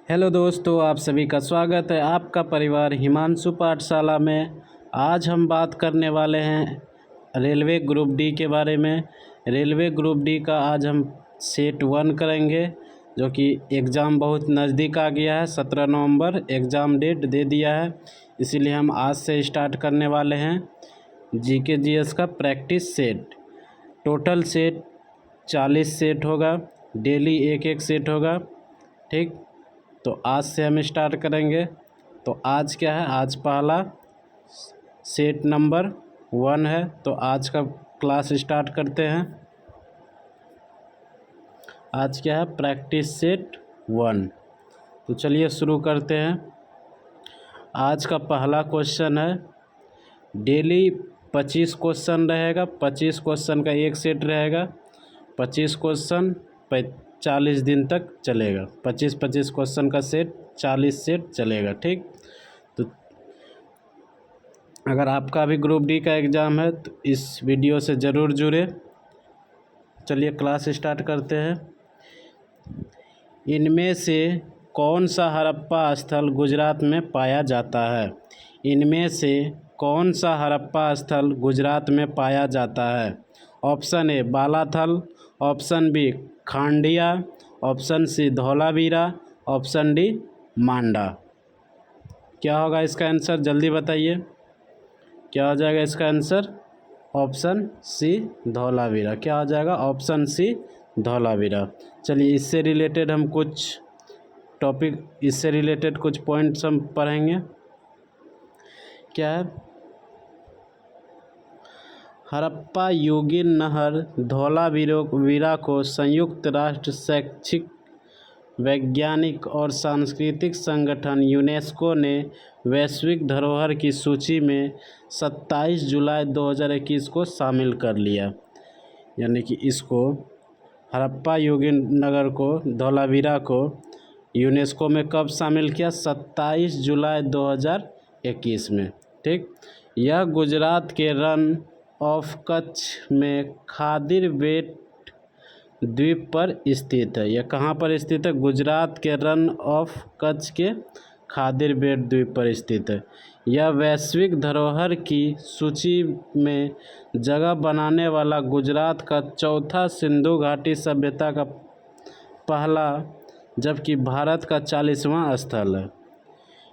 Hello दोस्तों, आप सभी का स्वागत है आपका परिवार हिमांशु पाठशाला में। आज हम बात करने वाले हैं रेलवे ग्रुप डी के बारे में। रेलवे ग्रुप डी का आज हम सेट 1 करेंगे, जो कि एग्ज़ाम बहुत नज़दीक आ गया है। 17 नवंबर एग्ज़ाम डेट दे दिया है, इसीलिए हम आज से स्टार्ट करने वाले हैं जीके जीएस का practice set. Total set 40 set होगा, डेली एक सेट होगा। ठीक, तो आज से हम स्टार्ट करेंगे। तो आज क्या है, आज पहला सेट नंबर 1 है, तो आज का क्लास स्टार्ट करते हैं। आज क्या है, प्रैक्टिस सेट 1। तो चलिए शुरू करते हैं। आज का पहला क्वेश्चन है, डेली 25 क्वेश्चन रहेगा। 25 क्वेश्चन का एक सेट रहेगा। 25 क्वेश्चन 40 दिन तक चलेगा। 25 क्वेश्चन का सेट 40 सेट चलेगा। ठीक, तो अगर आपका भी ग्रुप डी का एग्ज़ाम है तो इस वीडियो से ज़रूर जुड़े। चलिए क्लास स्टार्ट करते हैं। इनमें से कौन सा हड़प्पा स्थल गुजरात में पाया जाता है? इनमें से कौन सा हड़प्पा स्थल गुजरात में पाया जाता है? Option A Balathal, option B Khandia, option C Dholavira, option D Manda. क्या होगा इसका आंसर, जल्दी बताइए। क्या हो जाएगा इसका आंसर? Option C Dholavira. क्या हो जाएगा? Option C Dholavira. चलिए इससे रिलेटेड हम कुछ टॉपिक, इससे रिलेटेड कुछ पॉइंट्स हम पढ़ेंगे। क्या है, हड़प्पा युगीन नहर धौलावीरा को संयुक्त राष्ट्र शैक्षिक, वैज्ञानिक और सांस्कृतिक संगठन यूनेस्को ने वैश्विक धरोहर की सूची में 27 जुलाई 2021 को शामिल कर लिया। यानी कि इसको हड़प्पा युगीन नगर को, धौलावीरा को यूनेस्को में कब शामिल किया? 27 जुलाई 2021 में। ठीक, यह गुजरात के रन ऑफ कच्छ में खादिर बेट द्वीप पर स्थित है। यह कहाँ पर स्थित है? गुजरात के रन ऑफ कच्छ के खादिर बेट द्वीप पर स्थित है। यह वैश्विक धरोहर की सूची में जगह बनाने वाला गुजरात का चौथा सिंधु घाटी सभ्यता का पहला, जबकि भारत का 40वां स्थल है।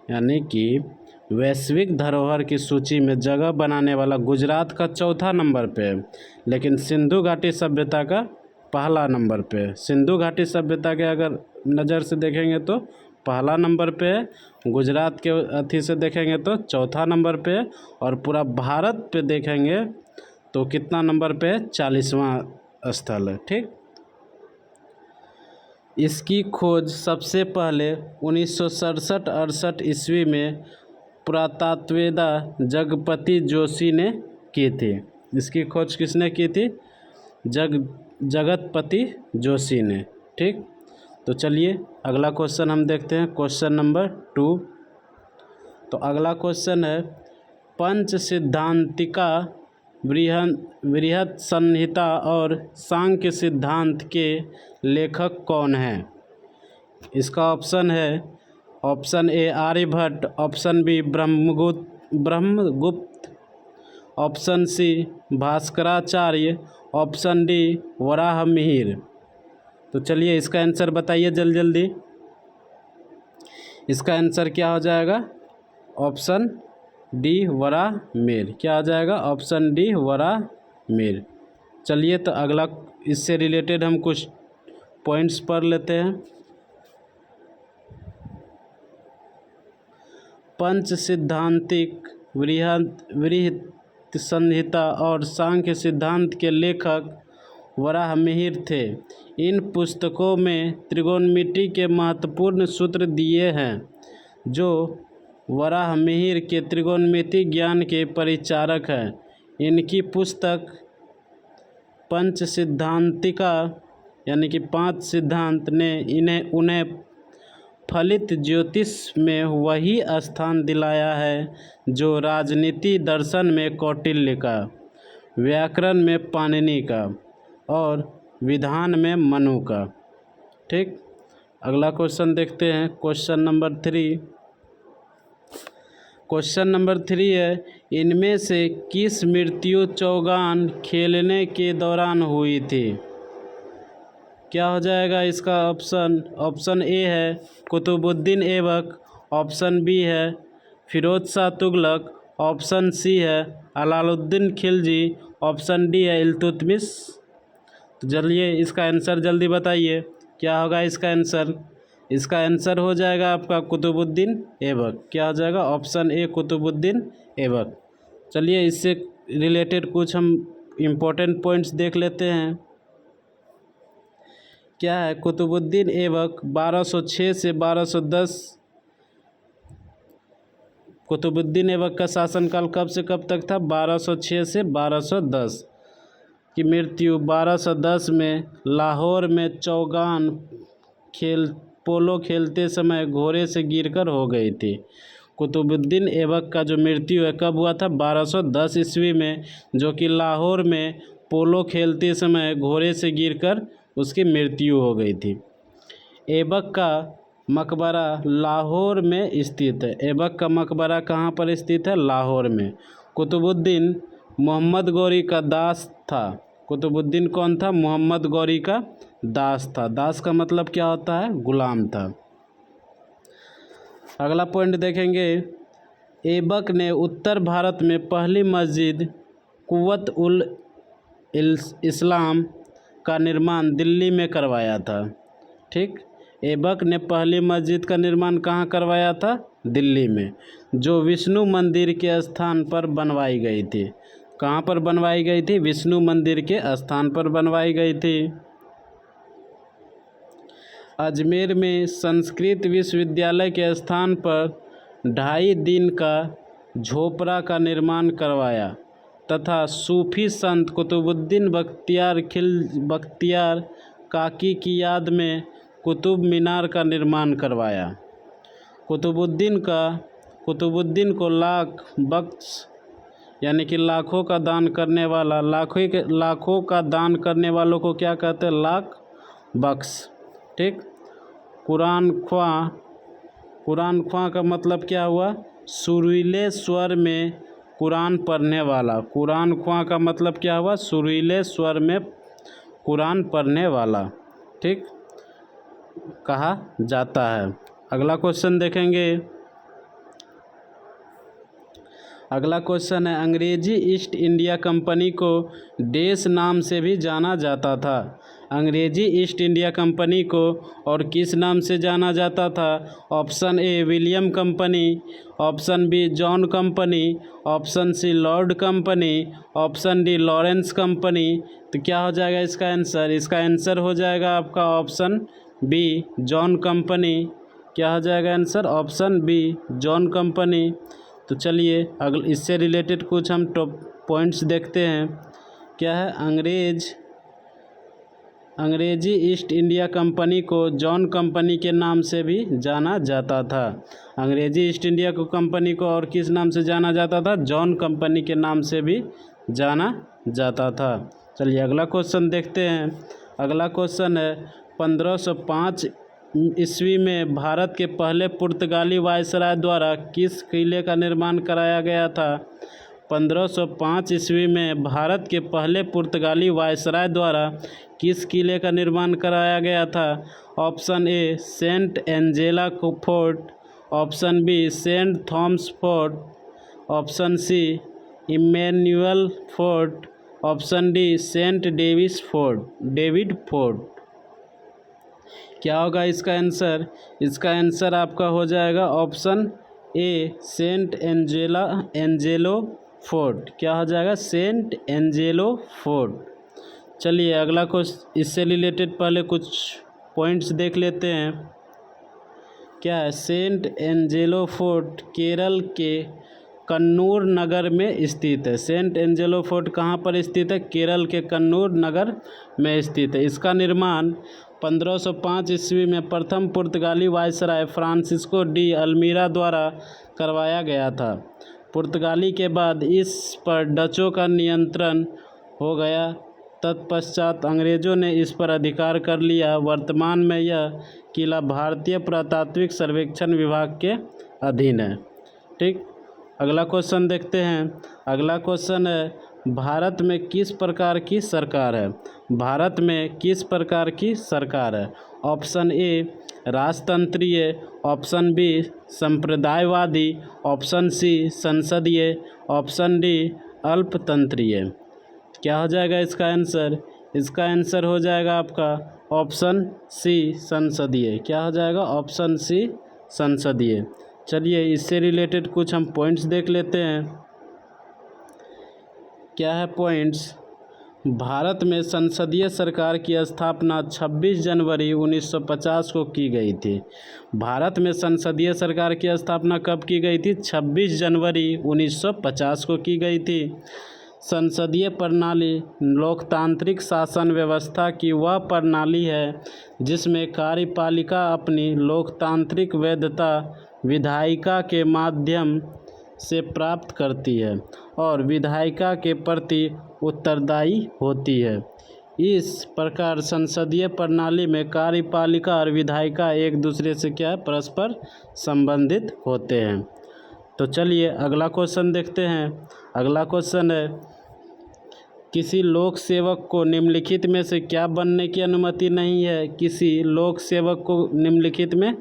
यानी कि वैश्विक धरोहर की सूची में जगह बनाने वाला गुजरात का चौथा नंबर पे है, लेकिन सिंधु घाटी सभ्यता का पहला नंबर पे है। सिंधु घाटी सभ्यता के अगर नज़र से देखेंगे तो पहला नंबर पे है, गुजरात के अथी से देखेंगे तो चौथा नंबर पे है, और पूरा भारत पे देखेंगे तो कितना नंबर पे है? 40वां स्थल है। ठीक, इसकी खोज सबसे पहले 1967-68 ईस्वी में पुरातत्ववेत्ता जगपति जोशी ने की थी। इसकी खोज किसने की थी? जगतपति जोशी ने। ठीक, तो चलिए अगला क्वेश्चन हम देखते हैं, क्वेश्चन नंबर 2। तो अगला क्वेश्चन है, पंच सिद्धांतिका, बृहत संहिता और सांख्य सिद्धांत के लेखक कौन हैं? इसका ऑप्शन है, option A Aryabhata, option B Brahmagupta, option C Bhaskaracharya, option D Varahamihira. तो चलिए इसका आंसर बताइए जल्दी जल्दी। इसका आंसर क्या हो जाएगा? Option D Varahamihira. क्या हो जाएगा? Option D Varahamihira. चलिए तो अगला, इससे रिलेटेड हम कुछ पॉइंट्स पढ़ लेते हैं। पंच सिद्धांतिक, बृहत संहिता और सांख्य सिद्धांत के लेखक वराहमिहिर थे। इन पुस्तकों में त्रिकोणमिति के महत्वपूर्ण सूत्र दिए हैं, जो वराहमिहिर के त्रिकोणमिति ज्ञान के परिचारक हैं। इनकी पुस्तक पंच सिद्धांतिका, यानी कि 5 सिद्धांत ने उन्हें फलित ज्योतिष में वही स्थान दिलाया है जो राजनीति दर्शन में कौटिल्य का, व्याकरण में पाणिनि का और विधान में मनु का। ठीक, अगला क्वेश्चन देखते हैं, क्वेश्चन नंबर 3। क्वेश्चन नंबर 3 है, इनमें से किस मृत्यु चौगान खेलने के दौरान हुई थी? क्या हो जाएगा इसका ऑप्शन? ऑप्शन ए है कुतुबुद्दीन ऐबक, ऑप्शन बी है फिरोज शाह तुगलक, ऑप्शन सी है अलाउद्दीन खिलजी, ऑप्शन डी है इल्तुतमिश। तो चलिए इसका आंसर जल्दी बताइए, क्या होगा इसका आंसर? इसका आंसर हो जाएगा आपका कुतुबुद्दीन ऐबक। क्या हो जाएगा? Option A Qutbuddin Aibak. चलिए इससे रिलेटेड कुछ हम इम्पोर्टेंट पॉइंट्स देख लेते हैं। क्या है? कुतुबुद्दीन ऐबक 1206 से 1210। कुतुबुद्दीन ऐबक का शासनकाल कब से कब तक था? 1206 से 1210 की मृत्यु 1210 में लाहौर में चौगान पोलो खेलते समय घोड़े से गिरकर हो गई थी। कुतुबुद्दीन ऐबक का जो मृत्यु है कब हुआ था? 1210 ईस्वी में, जो कि लाहौर में पोलो खेलते समय घोड़े से गिरकर उसकी मृत्यु हो गई थी। ऐबक का मकबरा लाहौर में स्थित है। ऐबक का मकबरा कहाँ पर स्थित है? लाहौर में। कुतुबुद्दीन मोहम्मद गौरी का दास था। कुतुबुद्दीन कौन था? मोहम्मद गौरी का दास था। दास का मतलब क्या होता है? गुलाम था। अगला पॉइंट देखेंगे, ऐबक ने उत्तर भारत में पहली मस्जिद कुव्वत उल इस्लाम का निर्माण दिल्ली में करवाया था। ठीक, ऐबक ने पहली मस्जिद का निर्माण कहाँ करवाया था? दिल्ली में, जो विष्णु मंदिर के स्थान पर बनवाई गई थी। कहाँ पर बनवाई गई थी? विष्णु मंदिर के स्थान पर बनवाई गई थी। अजमेर में संस्कृत विश्वविद्यालय के स्थान पर 2.5 दिन का झोपड़ा का निर्माण करवाया तथा सूफी संत कुतुबुद्दीन बख्तियार काकी की याद में कुतुब मीनार का निर्माण करवाया। कुतुबुद्दीन को लाख बख्श यानी कि लाखों का दान करने वाला, लाखों का दान करने वालों को क्या कहते हैं? लाख बख्श। ठीक, कुरान ख्वां का मतलब क्या हुआ? सुरीले स्वर में कुरान पढ़ने वाला। कुरान ख्वां का मतलब क्या हुआ? सुरीले स्वर में कुरान पढ़ने वाला। ठीक, कहा जाता है। अगला क्वेश्चन देखेंगे। अगला क्वेश्चन है, अंग्रेजी ईस्ट इंडिया कंपनी को डैश नाम से भी जाना जाता था। अंग्रेजी ईस्ट इंडिया कंपनी को और किस नाम से जाना जाता था? Option A William company, option B John company, option C lord company, option D Lawrence company. तो क्या हो जाएगा इसका आंसर? इसका आंसर हो जाएगा आपका ऑप्शन बी जॉन कंपनी। क्या हो जाएगा answer? Option B John company. तो चलिए इससे रिलेटेड कुछ हम टॉप पॉइंट्स देखते हैं। क्या है? अंग्रेजी ईस्ट इंडिया कंपनी को जॉन कंपनी के नाम से भी जाना जाता था। अंग्रेजी ईस्ट इंडिया कंपनी को और किस नाम से जाना जाता था? जॉन कंपनी के नाम से भी जाना जाता था। चलिए अगला क्वेश्चन देखते हैं। अगला क्वेश्चन है, 1505 ईस्वी में भारत के पहले पुर्तगाली वायसराय द्वारा किस किले का निर्माण कराया गया था? 1505 ईस्वी में भारत के पहले पुर्तगाली वायसराय द्वारा किस किले का निर्माण कराया गया था? Option A Saint Angela fort, option B Saint Thomas fort, option C Emmanuel fort, option D Saint David fort. क्या होगा इसका आंसर? इसका आंसर आपका हो जाएगा option A Saint Angelo fort. क्या हो जाएगा? Saint Angelo fort. चलिए अगला क्वेश्चन, इससे रिलेटेड पहले कुछ पॉइंट्स देख लेते हैं। क्या है? सेंट एंजेलो फोर्ट केरल के कन्नूर नगर में स्थित है। सेंट एंजेलो फोर्ट कहाँ पर स्थित है? केरल के कन्नूर नगर में स्थित है। इसका निर्माण 1505 ईस्वी में प्रथम पुर्तगाली वायसराय फ्रांसिस्को डी अल्मीरा द्वारा करवाया गया था। पुर्तगाली के बाद इस पर डचों का नियंत्रण हो गया तत्पश्चात अंग्रेज़ों ने इस पर अधिकार कर लिया। वर्तमान में यह किला भारतीय पुरातात्विक सर्वेक्षण विभाग के अधीन है। ठीक, अगला क्वेश्चन देखते हैं। अगला क्वेश्चन है, भारत में किस प्रकार की सरकार है? भारत में किस प्रकार की सरकार है? ऑप्शन ए राजतंत्रीय, ऑप्शन बी संप्रदायवादी, ऑप्शन सी संसदीय, ऑप्शन डी अल्पतंत्रीय। क्या हो जाएगा इसका आंसर? इसका आंसर हो जाएगा आपका ऑप्शन सी संसदीय। क्या हो जाएगा? ऑप्शन सी संसदीय। चलिए इससे रिलेटेड कुछ हम पॉइंट्स देख लेते हैं। क्या है पॉइंट्स? भारत में संसदीय सरकार की स्थापना 26 जनवरी 1950 को की गई थी। भारत में संसदीय सरकार की स्थापना कब की गई थी? 26 जनवरी 1950 को की गई थी। संसदीय प्रणाली लोकतांत्रिक शासन व्यवस्था की वह प्रणाली है जिसमें कार्यपालिका अपनी लोकतांत्रिक वैधता विधायिका के माध्यम से प्राप्त करती है और विधायिका के प्रति उत्तरदायी होती है। इस प्रकार संसदीय प्रणाली में कार्यपालिका और विधायिका एक दूसरे से क्या परस्पर संबंधित होते हैं। तो चलिए अगला क्वेश्चन देखते हैं। अगला क्वेश्चन है, किसी लोक सेवक को निम्नलिखित में से क्या बनने की अनुमति नहीं है? किसी लोक सेवक को निम्नलिखित में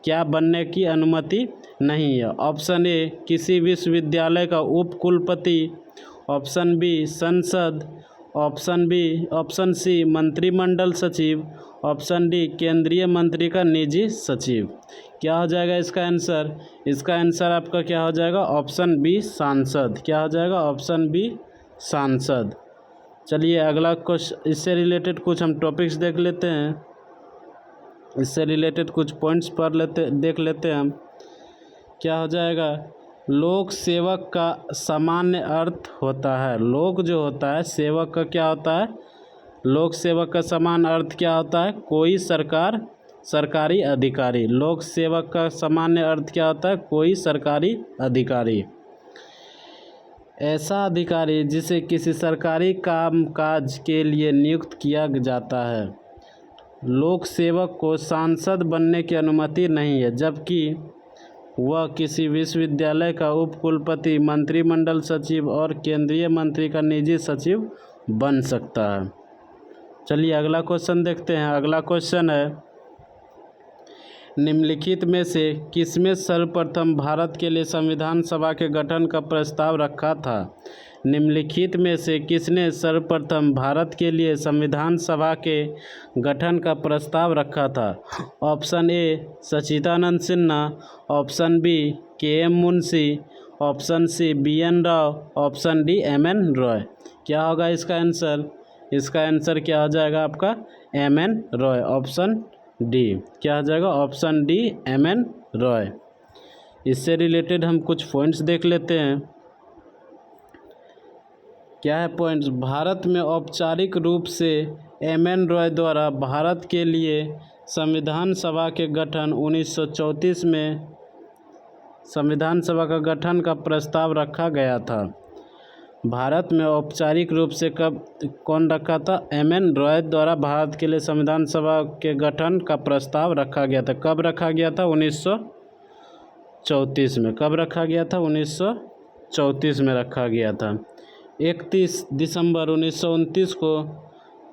क्या बनने की अनुमति नहीं है? ऑप्शन ए किसी विश्वविद्यालय का उप कुलपति, ऑप्शन बी संसद, ऑप्शन सी मंत्रिमंडल सचिव, ऑप्शन डी केंद्रीय मंत्री का निजी सचिव। क्या हो जाएगा इसका आंसर? इसका आंसर आपका क्या हो जाएगा? ऑप्शन बी सांसद। क्या हो जाएगा? ऑप्शन बी सांसद। चलिए अगला क्वेश्चन, इससे रिलेटेड कुछ हम टॉपिक्स देख लेते हैं। इससे रिलेटेड कुछ पॉइंट्स देख लेते हैं हम। क्या हो जाएगा? लोक सेवक का सामान्य अर्थ होता है। लोक जो होता है, सेवक का क्या होता है? लोक सेवक का सामान्य अर्थ क्या होता है? कोई सरकारी अधिकारी। लोक सेवक का सामान्य अर्थ क्या होता है? कोई सरकारी अधिकारी। ऐसा अधिकारी जिसे किसी सरकारी कामकाज के लिए नियुक्त किया जाता है। लोक सेवक को सांसद बनने की अनुमति नहीं है, जबकि वह किसी विश्वविद्यालय का उपकुलपति, मंत्रिमंडल सचिव और केंद्रीय मंत्री का निजी सचिव बन सकता है। चलिए अगला क्वेश्चन देखते हैं। अगला क्वेश्चन है, निम्नलिखित में से किसमें सर्वप्रथम भारत के लिए संविधान सभा के गठन का प्रस्ताव रखा था? निम्नलिखित में से किसने सर्वप्रथम भारत के लिए संविधान सभा के गठन का प्रस्ताव रखा था? Option A Sachchidananda Sinha, option B K M. Munshi, option C B N. Rao, option D M.N.. Roy. क्या होगा इसका आंसर? इसका आंसर क्या हो जाएगा आपका? एम.एन. रॉय। Option D. क्या हो जाएगा? Option D M.N.. रॉय। इससे रिलेटेड हम कुछ पॉइंट्स देख लेते हैं। क्या है पॉइंट्स? भारत में औपचारिक रूप से एम.एन. रॉय द्वारा भारत के लिए संविधान सभा के गठन 1934 में संविधान सभा का गठन का प्रस्ताव रखा गया था। भारत में औपचारिक रूप से कौन रखा था? एम.एन. रॉय द्वारा भारत के लिए संविधान सभा के गठन का प्रस्ताव रखा गया था। कब रखा गया था? 1934 में। कब रखा गया था? 1934 में रखा गया था। 31 दिसंबर 1929 को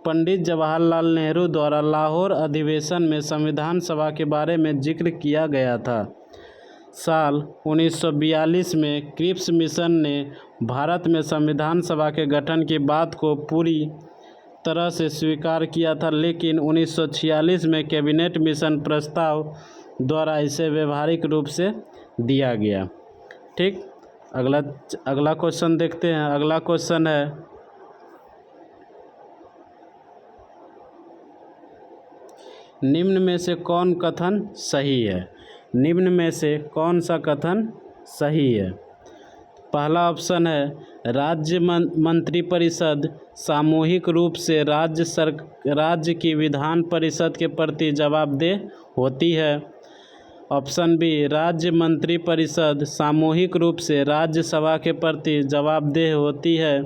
पंडित जवाहरलाल नेहरू द्वारा लाहौर अधिवेशन में संविधान सभा के बारे में जिक्र किया गया था। साल 1942 में क्रिप्स मिशन ने भारत में संविधान सभा के गठन की बात को पूरी तरह से स्वीकार किया था, लेकिन 1946 में कैबिनेट मिशन प्रस्ताव द्वारा इसे व्यवहारिक रूप से दिया गया। ठीक, अगला क्वेश्चन देखते हैं। अगला क्वेश्चन है, निम्न में से कौन कथन सही है? निम्न में से कौन सा कथन सही है? पहला ऑप्शन है, राज्य मंत्रिपरिषद सामूहिक रूप से राज्य की विधान परिषद के प्रति जवाबदेह होती है। ऑप्शन बी, राज्य मंत्रिपरिषद सामूहिक रूप से राज्यसभा के प्रति जवाबदेह होती है।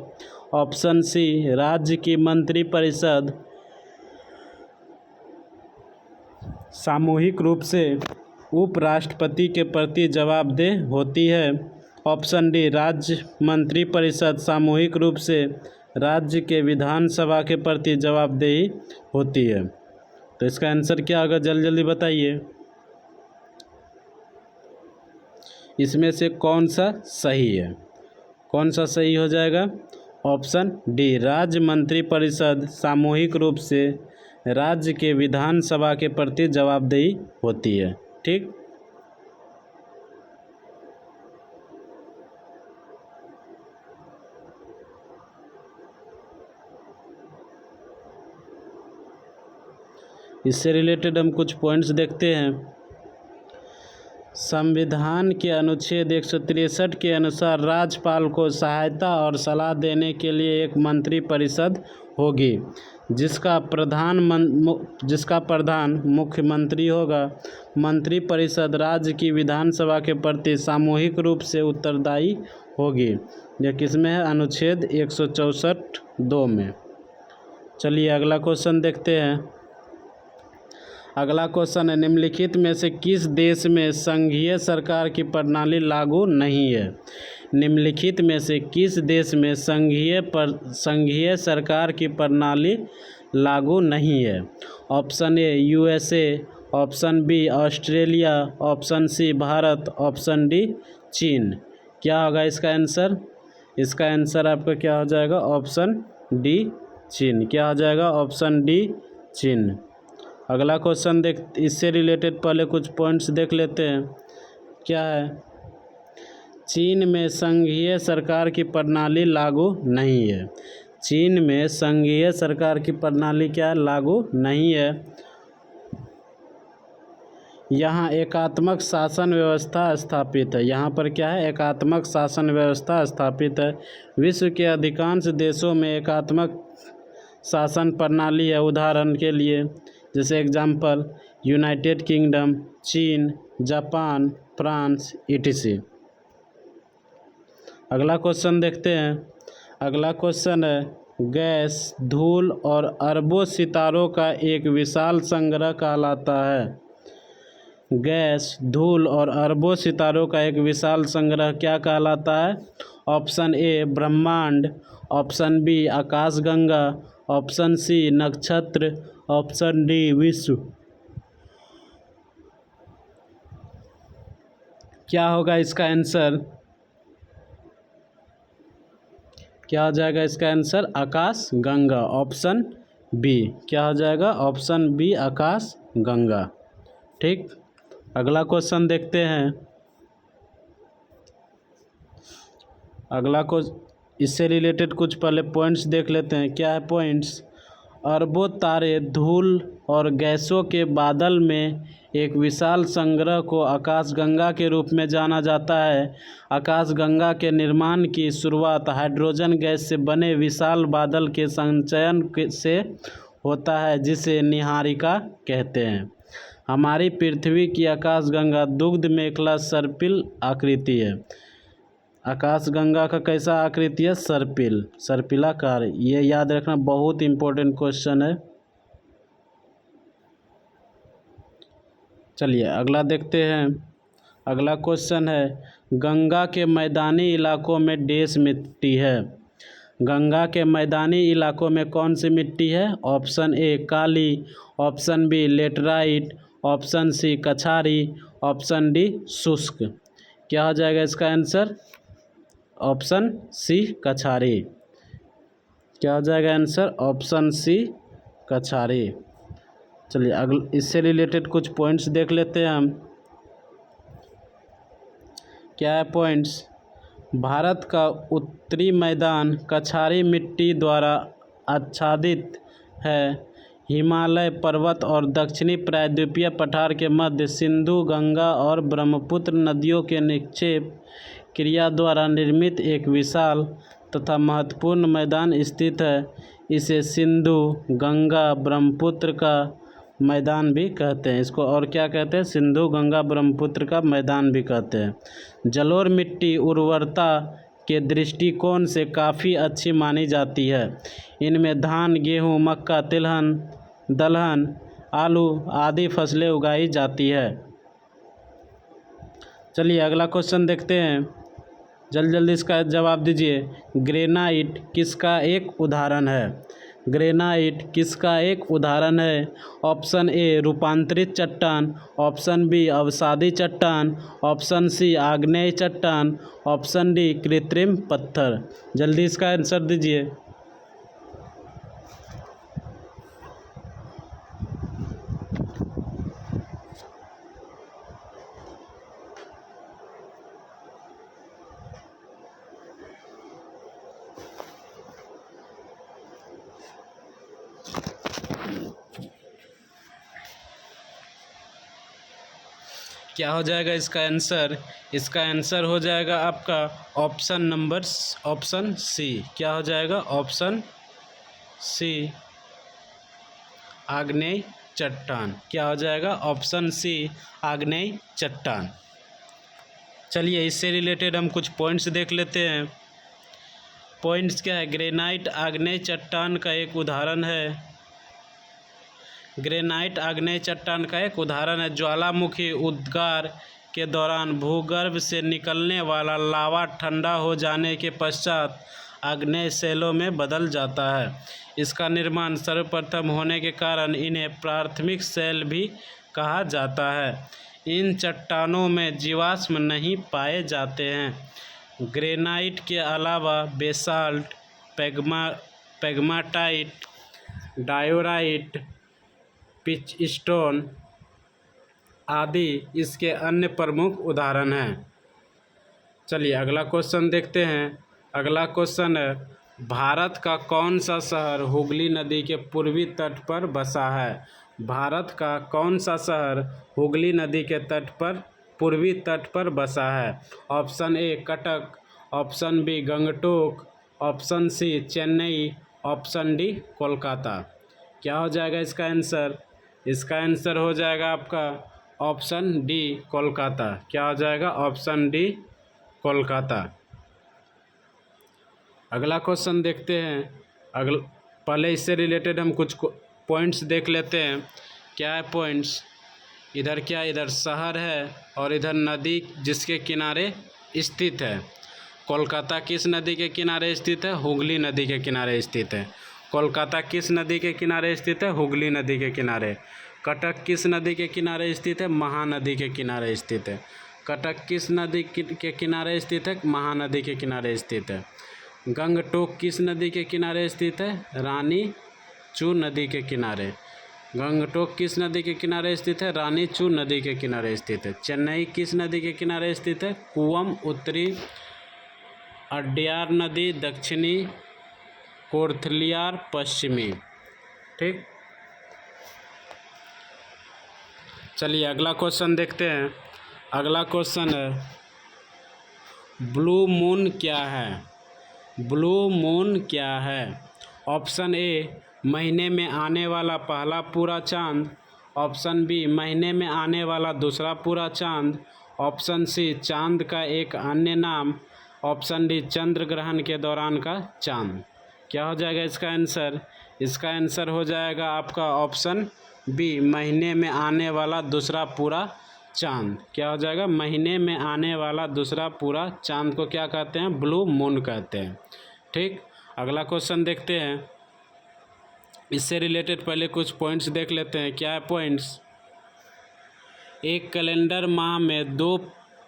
ऑप्शन सी, राज्य की मंत्रिपरिषद सामूहिक रूप से उपराष्ट्रपति के प्रति जवाबदेह होती है। ऑप्शन डी, राज्य मंत्रिपरिषद सामूहिक रूप से राज्य के विधानसभा के प्रति जवाबदेही होती है। तो इसका आंसर क्या होगा, जल्दी जल्दी बताइए। इसमें से कौन सा सही है, कौन सा सही हो जाएगा? ऑप्शन डी, राज्य मंत्रिपरिषद सामूहिक रूप से राज्य के विधानसभा के प्रति जवाबदेही होती है। ठीक, इससे रिलेटेड हम कुछ पॉइंट्स देखते हैं। संविधान के अनुच्छेद 163 के अनुसार राज्यपाल को सहायता और सलाह देने के लिए एक मंत्रिपरिषद होगी, जिसका प्रधान मुख्यमंत्री होगा। मंत्रिपरिषद राज्य की विधानसभा के प्रति सामूहिक रूप से उत्तरदायी होगी। यह किसमें है? अनुच्छेद 164(2) में। चलिए अगला क्वेश्चन देखते हैं। अगला क्वेश्चन है, निम्नलिखित में से किस देश में संघीय सरकार की प्रणाली लागू नहीं है? निम्नलिखित में से किस देश में संघीय सरकार की प्रणाली लागू नहीं है? Option A USA, option B Australia, option C Bharat, option D China. क्या होगा इसका आंसर? इसका आंसर आपका क्या हो जाएगा? Option D China. क्या हो जाएगा? ऑप्शन डी चीन। अगला क्वेश्चन इससे रिलेटेड पहले कुछ पॉइंट्स देख लेते हैं। क्या है? चीन में संघीय सरकार की प्रणाली लागू नहीं है। चीन में संघीय सरकार की प्रणाली क्या लागू नहीं है? यहाँ एकात्मक शासन व्यवस्था स्थापित है। यहाँ पर क्या है? एकात्मक शासन व्यवस्था स्थापित है। विश्व के अधिकांश देशों में एकात्मक शासन प्रणाली है। उदाहरण के लिए जैसे एग्जाम्पल यूनाइटेड किंगडम, चीन, जापान, फ्रांस etc। अगला क्वेश्चन देखते हैं। अगला क्वेश्चन है, गैस, धूल और अरबों सितारों का एक विशाल संग्रह कहलाता है। गैस, धूल और अरबों सितारों का एक विशाल संग्रह क्या कहलाता है? ऑप्शन ए ब्रह्मांड, ऑप्शन बी आकाशगंगा, ऑप्शन सी नक्षत्र, ऑप्शन डी विश्व। क्या होगा इसका आंसर? क्या हो जाएगा इसका आंसर? आकाश गंगा, ऑप्शन बी। क्या हो जाएगा? ऑप्शन बी आकाश गंगा। ठीक, अगला क्वेश्चन देखते हैं। अगला इससे रिलेटेड कुछ पहले पॉइंट्स देख लेते हैं। क्या है पॉइंट्स? अरबों तारे, धूल और गैसों के बादल में एक विशाल संग्रह को आकाशगंगा के रूप में जाना जाता है। आकाशगंगा के निर्माण की शुरुआत हाइड्रोजन गैस से बने विशाल बादल के संचयन से होता है, जिसे नीहारिका कहते हैं। हमारी पृथ्वी की आकाशगंगा दुग्ध मेखला सर्पिल आकृति है। आकाशगंगा का कैसा आकृति है? सर्पिल, सर्पिलाकार। ये याद रखना, बहुत इंपॉर्टेंट क्वेश्चन है। चलिए अगला देखते हैं। अगला क्वेश्चन है, गंगा के मैदानी इलाकों में डैश मिट्टी है। गंगा के मैदानी इलाकों में कौन सी मिट्टी है? ऑप्शन ए काली, option B laterite, option C कछारी, ऑप्शन डी शुष्क। क्या हो जाएगा इसका आंसर? Option C Kachari. क्या हो जाएगा आंसर? Option C Kachari. चलिए इससे रिलेटेड कुछ पॉइंट्स देख लेते हैं हम। क्या है पॉइंट्स? भारत का उत्तरी मैदान कछारी मिट्टी द्वारा आच्छादित है। हिमालय पर्वत और दक्षिणी प्रायद्वीपीय पठार के मध्य सिंधु, गंगा और ब्रह्मपुत्र नदियों के निक्षेप क्रिया द्वारा निर्मित एक विशाल तथा महत्वपूर्ण मैदान स्थित है। इसे सिंधु, गंगा, ब्रह्मपुत्र का मैदान भी कहते हैं। इसको और क्या कहते हैं? सिंधु, गंगा, ब्रह्मपुत्र का मैदान भी कहते हैं। जलोढ़ मिट्टी उर्वरता के दृष्टिकोण से काफ़ी अच्छी मानी जाती है। इनमें धान, गेहूँ, मक्का, तिलहन, दलहन, आलू आदि फसलें उगाई जाती है। चलिए अगला क्वेश्चन देखते हैं, जल्दी इसका जवाब दीजिए। ग्रेनाइट किसका एक उदाहरण है? ग्रेनाइट किसका एक उदाहरण है? ऑप्शन ए रूपांतरित चट्टान, ऑप्शन बी अवसादी चट्टान, ऑप्शन सी आग्नेय चट्टान, ऑप्शन डी कृत्रिम पत्थर। जल्दी इसका आंसर दीजिए। क्या हो जाएगा इसका आंसर? इसका आंसर हो जाएगा आपका ऑप्शन सी। क्या हो जाएगा? ऑप्शन सी आग्नेय चट्टान। क्या हो जाएगा? ऑप्शन सी आग्नेय चट्टान। चलिए इससे रिलेटेड हम कुछ पॉइंट्स देख लेते हैं। पॉइंट्स क्या है? ग्रेनाइट आग्नेय चट्टान का एक उदाहरण है। ग्रेनाइट आग्नेय चट्टान का एक उदाहरण है। ज्वालामुखी उद्गार के दौरान भूगर्भ से निकलने वाला लावा ठंडा हो जाने के पश्चात आग्नेय शैलों में बदल जाता है। इसका निर्माण सर्वप्रथम होने के कारण इन्हें प्राथमिक शैल भी कहा जाता है। इन चट्टानों में जीवाश्म नहीं पाए जाते हैं। ग्रेनाइट के अलावा basalt, pegmatite, diorite, pitch stone आदि इसके अन्य प्रमुख उदाहरण हैं। चलिए अगला क्वेश्चन देखते हैं। अगला क्वेश्चन है, भारत का कौन सा शहर हुगली नदी के पूर्वी तट पर बसा है? भारत का कौन सा शहर हुगली नदी के तट पर पूर्वी तट पर बसा है? Option A Cuttack, option B Gangtok, option C Chennai, option D Kolkata. क्या हो जाएगा इसका आंसर? इसका आंसर हो जाएगा आपका ऑप्शन डी कोलकाता। क्या हो जाएगा? Option D Kolkata. अगला क्वेश्चन देखते हैं। पहले इससे रिलेटेड हम कुछ पॉइंट्स देख लेते हैं। क्या है पॉइंट्स? इधर क्या, इधर शहर है और इधर नदी जिसके किनारे स्थित है। कोलकाता किस नदी के किनारे स्थित है? हुगली नदी के किनारे स्थित है। कोलकाता किस नदी के किनारे स्थित है? हुगली नदी के किनारे। कटक किस नदी के किनारे स्थित है? महानदी के किनारे स्थित है। कटक किस नदी के किनारे स्थित है? महानदी के किनारे स्थित है। गंगटोक किस नदी के किनारे स्थित है? रानी चू नदी के किनारे। गंगटोक किस नदी के किनारे स्थित है? रानी चू नदी के किनारे स्थित है। चेन्नई किस नदी के किनारे स्थित है? कुवम उत्तरी, अड्यार नदी दक्षिणी, कोर्थलियार पश्चिमी। ठीक, चलिए अगला क्वेश्चन देखते हैं। अगला क्वेश्चन है, ब्लू मून क्या है? ब्लू मून क्या है? ऑप्शन ए महीने में आने वाला पहला पूरा चांद, ऑप्शन बी महीने में आने वाला दूसरा पूरा चांद, ऑप्शन सी चांद का एक अन्य नाम, ऑप्शन डी चंद्र ग्रहण के दौरान का चांद। क्या हो जाएगा इसका आंसर? इसका आंसर हो जाएगा आपका ऑप्शन बी महीने में आने वाला दूसरा पूरा चांद। क्या हो जाएगा? महीने में आने वाला दूसरा पूरा चांद को क्या कहते हैं? ब्लू मून कहते हैं। ठीक, अगला क्वेश्चन देखते हैं। इससे रिलेटेड पहले कुछ पॉइंट्स देख लेते हैं। क्या है पॉइंट्स? एक कैलेंडर माह में 2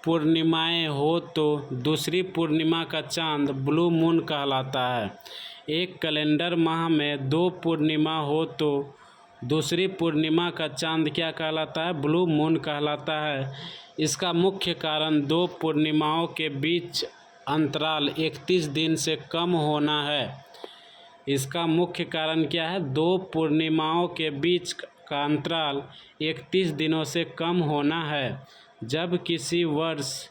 पूर्णिमाएं हो तो दूसरी पूर्णिमा का चांद ब्लू मून कहलाता है। एक कैलेंडर माह में 2 पूर्णिमा हो तो दूसरी पूर्णिमा का चांद क्या कहलाता है? ब्लू मून कहलाता है। इसका मुख्य कारण 2 पूर्णिमाओं के बीच अंतराल 31 दिन से कम होना है। इसका मुख्य कारण क्या है? 2 पूर्णिमाओं के बीच का अंतराल 31 दिनों से कम होना है। जब किसी वर्ष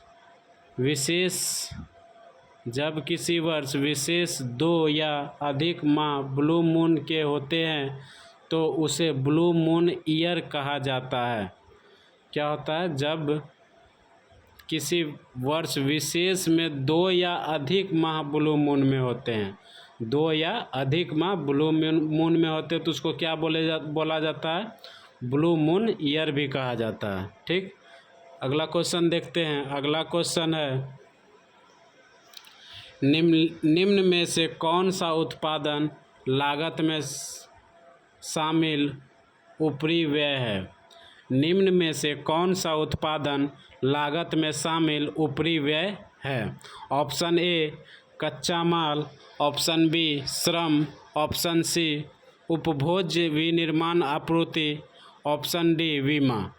विशेष 2 या अधिक माह ब्लू मून के होते हैं तो उसे ब्लू मून ईयर कहा जाता है। क्या होता है? जब किसी वर्ष विशेष में 2 या अधिक माह ब्लू मून में होते हैं, 2 या अधिक माह ब्लू मून में होते हैं तो उसको क्या बोला जाता है? ब्लू मून ईयर भी कहा जाता है। ठीक, अगला क्वेश्चन देखते हैं। अगला क्वेश्चन है, निम्न में से कौन सा उत्पादन लागत में शामिल ऊपरी व्यय है? निम्न में से कौन सा उत्पादन लागत में शामिल ऊपरी व्यय है? ऑप्शन ए कच्चा माल, ऑप्शन बी श्रम, ऑप्शन सी उपभोज्य विनिर्माण आपूर्ति, ऑप्शन डी बीमा।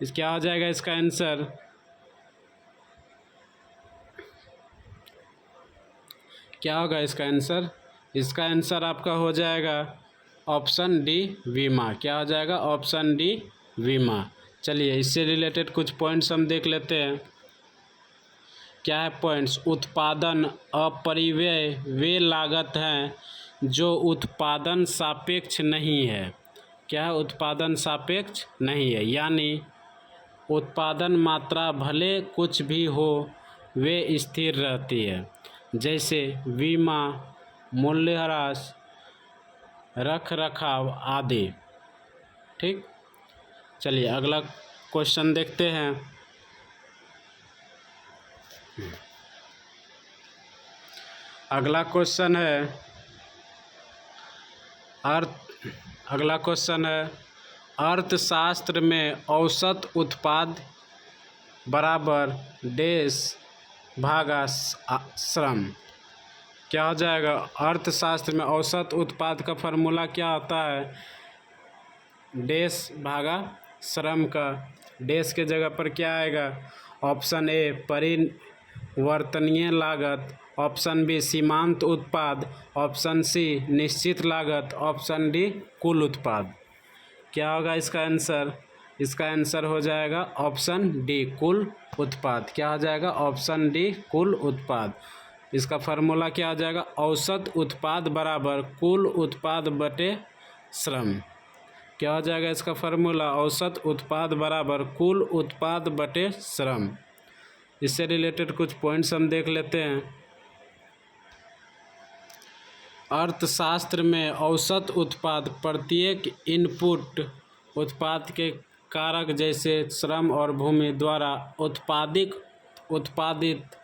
क्या हो जाएगा इसका आंसर? क्या होगा इसका आंसर? इसका आंसर आपका हो जाएगा ऑप्शन डी बीमा। क्या हो जाएगा? ऑप्शन डी बीमा। चलिए इससे रिलेटेड कुछ पॉइंट्स हम देख लेते हैं। क्या है पॉइंट्स? उत्पादन अपरिव्यय वे लागत हैं जो उत्पादन सापेक्ष नहीं है। क्या है? उत्पादन सापेक्ष नहीं है, यानी उत्पादन मात्रा भले कुछ भी हो वे स्थिर रहती है, जैसे बीमा, मूल्यह्रास, रख रखाव आदि। ठीक, चलिए अगला क्वेश्चन देखते हैं। अगला क्वेश्चन है अर्थशास्त्र में औसत उत्पाद बराबर डैश भागा श्रम। क्या हो जाएगा? अर्थशास्त्र में औसत उत्पाद का फॉर्मूला क्या होता है? डैश भागा श्रम का डैश के जगह पर क्या आएगा? ऑप्शन ए परिवर्तनीय लागत, ऑप्शन बी सीमांत उत्पाद, ऑप्शन सी निश्चित लागत, ऑप्शन डी कुल उत्पाद। क्या होगा इसका आंसर? इसका आंसर हो जाएगा ऑप्शन डी कुल उत्पाद। क्या हो जाएगा? ऑप्शन डी कुल उत्पाद। इसका फार्मूला क्या आ जाएगा? औसत उत्पाद बराबर कुल उत्पाद बटे श्रम। क्या हो जाएगा इसका फार्मूला? औसत उत्पाद बराबर कुल उत्पाद बटे श्रम। इससे रिलेटेड कुछ पॉइंट्स हम देख लेते हैं। अर्थशास्त्र में औसत उत्पाद प्रत्येक इनपुट उत्पाद के कारक जैसे श्रम और भूमि द्वारा उत्पादित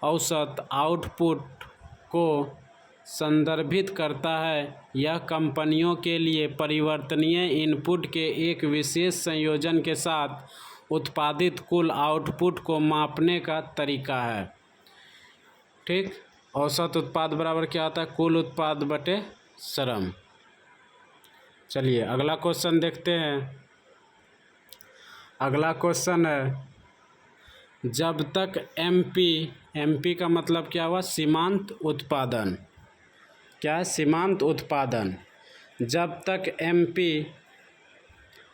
औसत आउटपुट को संदर्भित करता है। यह कंपनियों के लिए परिवर्तनीय इनपुट के एक विशेष संयोजन के साथ उत्पादित कुल आउटपुट को मापने का तरीका है। ठीक, औसत उत्पाद बराबर क्या होता है? कुल उत्पाद बटे श्रम। चलिए अगला क्वेश्चन देखते हैं। अगला क्वेश्चन है, जब तक एमपी का मतलब क्या हुआ? सीमांत उत्पादन। क्या है? सीमांत उत्पादन। जब तक एमपी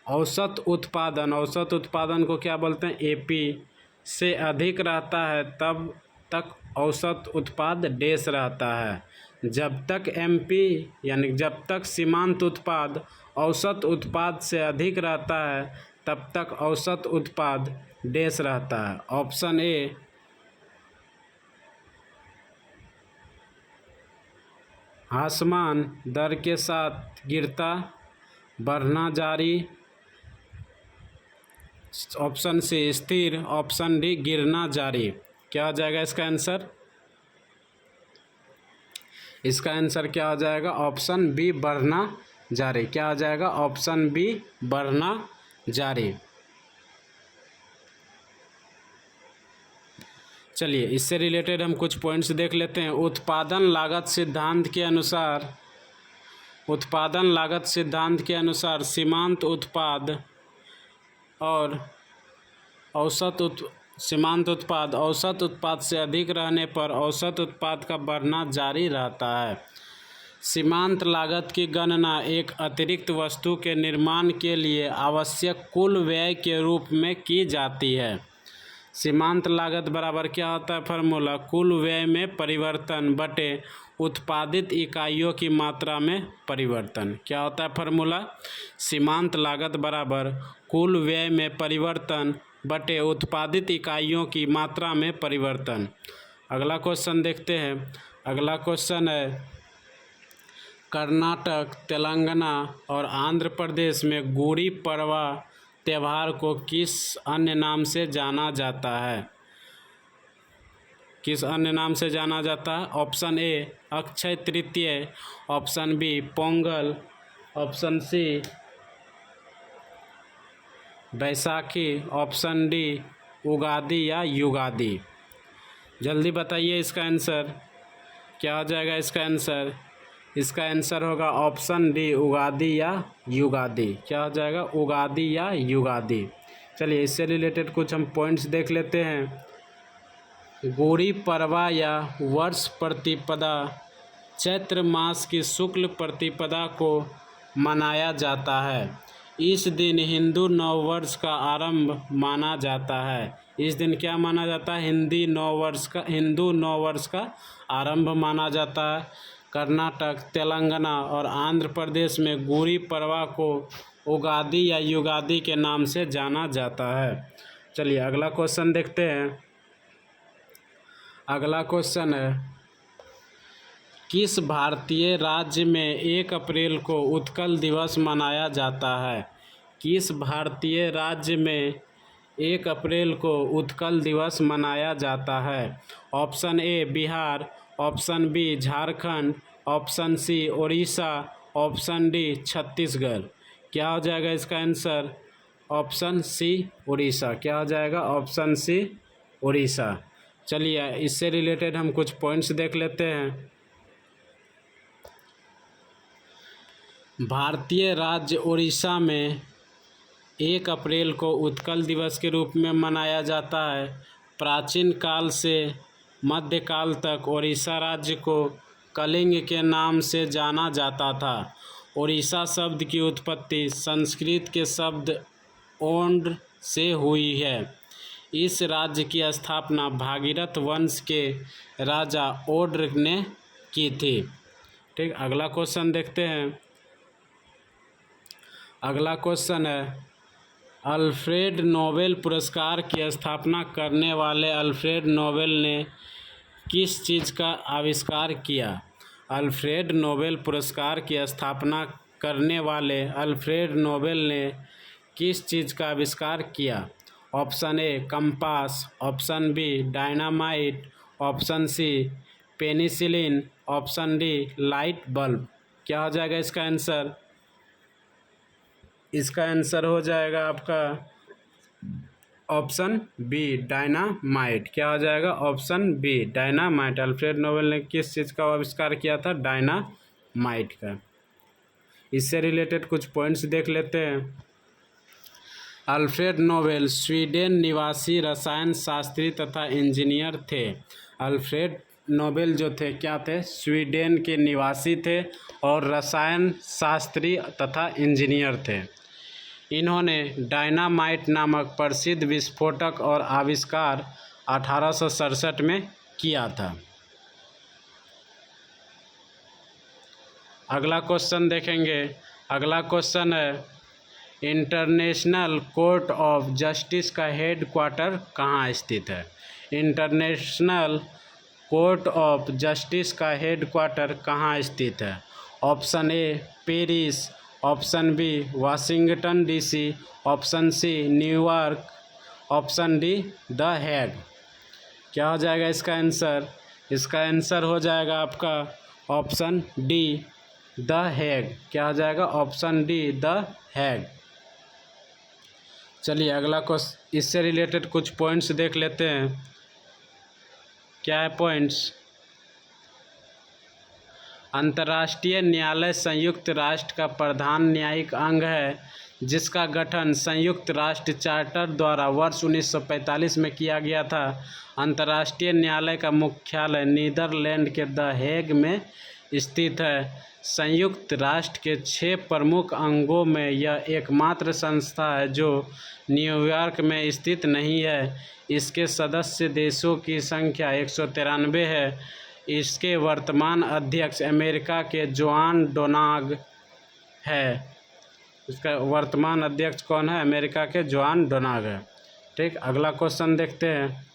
औसत उत्पादन को क्या बोलते हैं? एपी से अधिक रहता है तब तक औसत उत्पाद डैश रहता है। जब तक एमपी यानी जब तक सीमांत उत्पाद औसत उत्पाद से अधिक रहता है तब तक औसत उत्पाद डैश रहता है। ऑप्शन ए आसमान दर के साथ गिरता बढ़ना जारी, ऑप्शन सी स्थिर, ऑप्शन डी गिरना जारी। क्या हो जाएगा इसका आंसर? इसका आंसर क्या हो जाएगा? ऑप्शन बी बढ़ना जारी। क्या हो जाएगा? ऑप्शन बी बढ़ना जारी। चलिए इससे रिलेटेड हम कुछ पॉइंट्स देख लेते हैं। उत्पादन लागत सिद्धांत के अनुसार सीमांत उत्पाद औसत उत्पाद से अधिक रहने पर औसत उत्पाद का बढ़ना जारी रहता है। सीमांत लागत की गणना एक अतिरिक्त वस्तु के निर्माण के लिए आवश्यक कुल व्यय के रूप में की जाती है। सीमांत लागत बराबर क्या होता है? फार्मूला कुल व्यय में परिवर्तन बटे उत्पादित इकाइयों की मात्रा में परिवर्तन। क्या होता है फार्मूला? सीमांत लागत बराबर कुल व्यय में परिवर्तन बटे उत्पादित इकाइयों की मात्रा में परिवर्तन। अगला क्वेश्चन देखते हैं। अगला क्वेश्चन है, कर्नाटक, तेलंगाना और आंध्र प्रदेश में गुड़ी पड़वा त्यौहार को किस अन्य नाम से जाना जाता है? किस अन्य नाम से जाना जाता है? Option A Akshaya Tritiya, option B Pongal, option C Baisakhi, option D Ugadi या युगादि। जल्दी बताइए इसका आंसर क्या हो जाएगा। इसका आंसर होगा ऑप्शन डी उगादि या युगादि। क्या हो जाएगा? उगादि या युगादि। चलिए इससे रिलेटेड कुछ हम पॉइंट्स देख लेते हैं। गुड़ी पड़वा या वर्ष प्रतिपदा चैत्र मास की शुक्ल प्रतिपदा को मनाया जाता है। इस दिन हिंदू नववर्ष का आरंभ माना जाता है। इस दिन क्या माना जाता है? हिंदू नववर्ष का आरंभ माना जाता है। कर्नाटक, तेलंगाना और आंध्र प्रदेश में गुड़ी पड़वा को उगादि या युगादि के नाम से जाना जाता है। चलिए अगला क्वेश्चन देखते हैं। अगला क्वेश्चन है, किस भारतीय राज्य में 1 अप्रैल को उत्कल दिवस मनाया जाता है? किस भारतीय राज्य में 1 अप्रैल को उत्कल दिवस मनाया जाता है? Option A Bihar, option B Jharkhand, option C Orissa, option D Chhattisgarh. क्या हो जाएगा इसका आंसर? Option C Orissa. क्या हो जाएगा? Option C Orissa. चलिए इससे रिलेटेड हम कुछ पॉइंट्स देख लेते हैं। भारतीय राज्य उड़ीसा में 1 अप्रैल को उत्कल दिवस के रूप में मनाया जाता है। प्राचीन काल से मध्यकाल तक उड़ीसा राज्य को कलिंग के नाम से जाना जाता था। उड़ीसा शब्द की उत्पत्ति संस्कृत के शब्द ओंड से हुई है। इस राज्य की स्थापना भागीरथ वंश के राजा ओड्र ने की थी। ठीक, अगला क्वेश्चन देखते हैं। अगला क्वेश्चन है, अल्फ्रेड नोबेल पुरस्कार की स्थापना करने वाले अल्फ्रेड नोबेल ने किस चीज़ का आविष्कार किया? अल्फ्रेड नोबेल पुरस्कार की स्थापना करने वाले अल्फ्रेड नोबेल ने किस चीज़ का आविष्कार किया? Option A compass, option B dynamite, option C penicillin, option D light bulb. क्या हो जाएगा इसका आंसर? इसका आंसर हो जाएगा आपका ऑप्शन बी डायनामाइट। क्या हो जाएगा? Option B dynamite. Alfred Nobel ने किस चीज़ का आविष्कार किया था? डायनामाइट का। इससे रिलेटेड कुछ पॉइंट्स देख लेते हैं। अल्फ्रेड नोबेल स्वीडन निवासी रसायन शास्त्री तथा इंजीनियर थे। अल्फ्रेड नोबेल जो थे क्या थे? स्वीडन के निवासी थे और रसायन शास्त्री तथा इंजीनियर थे। इन्होंने डायनामाइट नामक प्रसिद्ध विस्फोटक और आविष्कार 1867 में किया था। अगला क्वेश्चन देखेंगे। अगला क्वेश्चन है, इंटरनेशनल कोर्ट ऑफ जस्टिस का हेड क्वार्टर कहाँ स्थित है? इंटरनेशनल कोर्ट ऑफ जस्टिस का हेड क्वार्टर कहाँ स्थित है? Option A Paris, option B Washington DC, option C New York, option D the Hague. क्या हो जाएगा इसका आंसर? इसका आंसर हो जाएगा आपका ऑप्शन डी द हेग। क्या हो जाएगा? Option D the Hague. चलिए अगला क्वेश्चन, इससे रिलेटेड कुछ पॉइंट्स देख लेते हैं। क्या है पॉइंट्स? अंतर्राष्ट्रीय न्यायालय संयुक्त राष्ट्र का प्रधान न्यायिक अंग है, जिसका गठन संयुक्त राष्ट्र चार्टर द्वारा वर्ष 1945 में किया गया था। अंतर्राष्ट्रीय न्यायालय का मुख्यालय नीदरलैंड के द हेग में स्थित है। संयुक्त राष्ट्र के 6 प्रमुख अंगों में यह एकमात्र संस्था है जो न्यूयॉर्क में स्थित नहीं है। इसके सदस्य देशों की संख्या 193 है। इसके वर्तमान अध्यक्ष अमेरिका के जोआन डोनाग है। इसका वर्तमान अध्यक्ष कौन है? अमेरिका के जोआन डोनाग है। ठीक, अगला क्वेश्चन देखते हैं।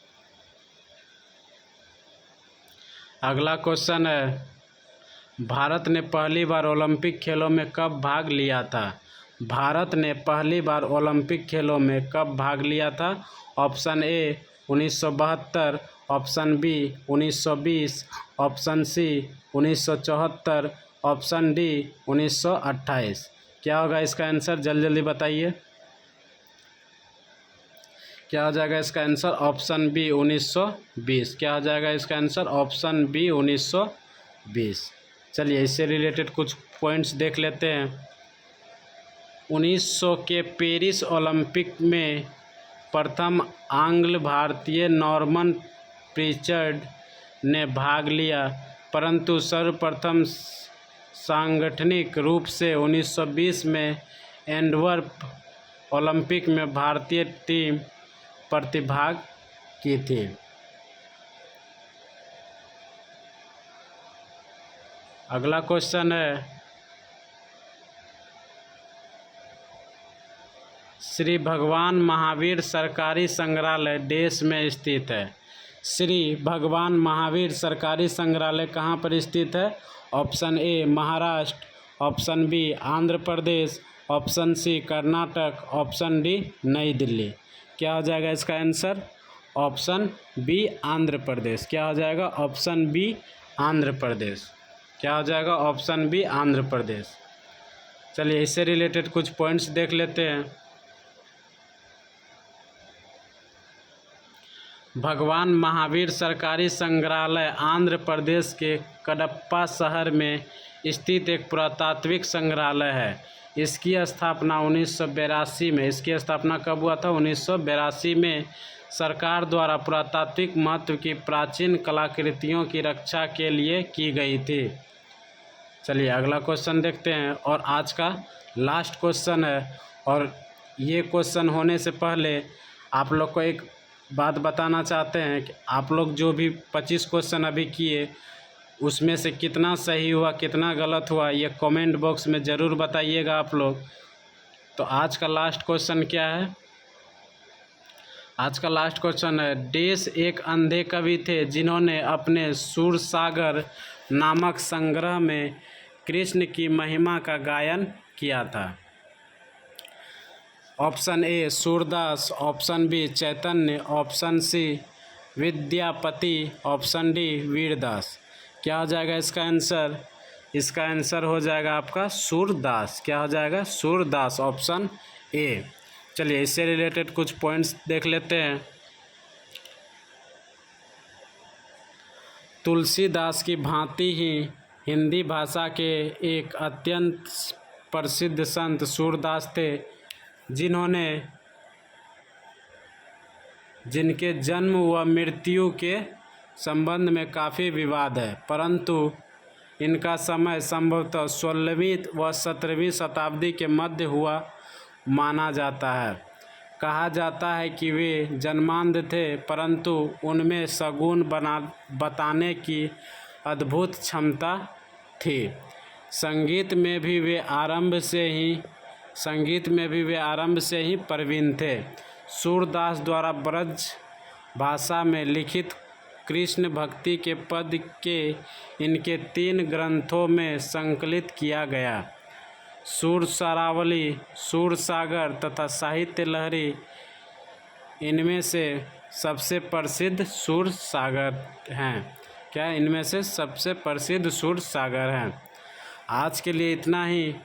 अगला क्वेश्चन है, भारत ने पहली बार ओलंपिक खेलों में कब भाग लिया था? भारत ने पहली बार ओलंपिक खेलों में कब भाग लिया था? Option A 1972, option B 1920, option C 1974, option D 1928। क्या होगा इसका आंसर? जल्दी जल्दी बताइए, क्या हो जाएगा इसका आंसर? Option B 1920। क्या हो जाएगा इसका आंसर? Option B 1920। चलिए इससे रिलेटेड कुछ पॉइंट्स देख लेते हैं। 1900 के पेरिस ओलंपिक में प्रथम आंग्ल भारतीय नॉर्मन प्रिचर्ड ने भाग लिया, परंतु सर्वप्रथम सांगठनिक रूप से 1920 में एंटवर्प ओलंपिक में भारतीय टीम प्रतिभाग की थी। अगला क्वेश्चन है, श्री भगवान महावीर सरकारी संग्रहालय देश में स्थित है। श्री भगवान महावीर सरकारी संग्रहालय कहाँ पर स्थित है? Option A Maharashtra, option B Andhra Pradesh, option C Karnataka, option D Nai Delhi. क्या हो जाएगा इसका answer? Option B Andhra Pradesh. क्या हो जाएगा? Option B Andhra Pradesh. क्या हो जाएगा? Option B Andhra Pradesh. चलिए इससे रिलेटेड कुछ पॉइंट्स देख लेते हैं। भगवान महावीर सरकारी संग्रहालय आंध्र प्रदेश के कडप्पा शहर में स्थित एक पुरातात्विक संग्रहालय है। इसकी स्थापना 1982 में, इसकी स्थापना कब हुआ था? 1982 में सरकार द्वारा पुरातात्विक महत्व की प्राचीन कलाकृतियों की रक्षा के लिए की गई थी। चलिए अगला क्वेश्चन देखते हैं और आज का लास्ट क्वेश्चन है। और ये क्वेश्चन होने से पहले आप लोग को एक बात बताना चाहते हैं कि आप लोग जो भी 25 क्वेश्चन अभी किए उसमें से कितना सही हुआ कितना गलत हुआ ये कमेंट बॉक्स में ज़रूर बताइएगा आप लोग। तो आज का लास्ट क्वेश्चन क्या है? आज का लास्ट क्वेश्चन है, देश एक अंधे कवि थे जिन्होंने अपने सूरसागर नामक संग्रह में कृष्ण की महिमा का गायन किया था। Option A Surdas, option B Chaitanya, option C Vidyapati, option D Virdas. क्या हो जाएगा इसका आंसर? इसका आंसर हो जाएगा आपका सूरदास। क्या हो जाएगा? Surdas, option A. चलिए इससे रिलेटेड कुछ पॉइंट्स देख लेते हैं। तुलसीदास की भांति ही हिंदी भाषा के एक अत्यंत प्रसिद्ध संत सूरदास थे, जिनके जन्म व मृत्यु के संबंध में काफ़ी विवाद है, परंतु इनका समय संभवतः 16वीं व 17वीं शताब्दी के मध्य हुआ माना जाता है। कहा जाता है कि वे जन्मांध थे, परंतु उनमें सगुण बताने की अद्भुत क्षमता थी। संगीत में भी वे आरंभ से ही प्रवीण थे। सूरदास द्वारा ब्रज भाषा में लिखित कृष्ण भक्ति के पद के इनके 3 ग्रंथों में संकलित किया गया। सूरसारावली, सूरसागर तथा साहित्य लहरी इनमें से सबसे प्रसिद्ध सूरसागर हैं। क्या इनमें से सबसे प्रसिद्ध सूरसागर हैं? आज के लिए इतना ही।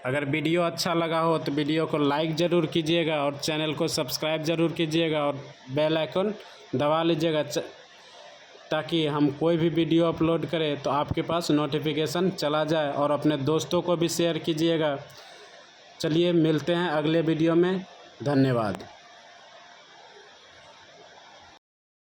अगर वीडियो अच्छा लगा हो तो वीडियो को लाइक ज़रूर कीजिएगा और चैनल को सब्सक्राइब ज़रूर कीजिएगा और बेल आइकन दबा लीजिएगा ताकि हम कोई भी वीडियो अपलोड करें तो आपके पास नोटिफिकेशन चला जाए, और अपने दोस्तों को भी शेयर कीजिएगा। चलिए मिलते हैं अगले वीडियो में। धन्यवाद।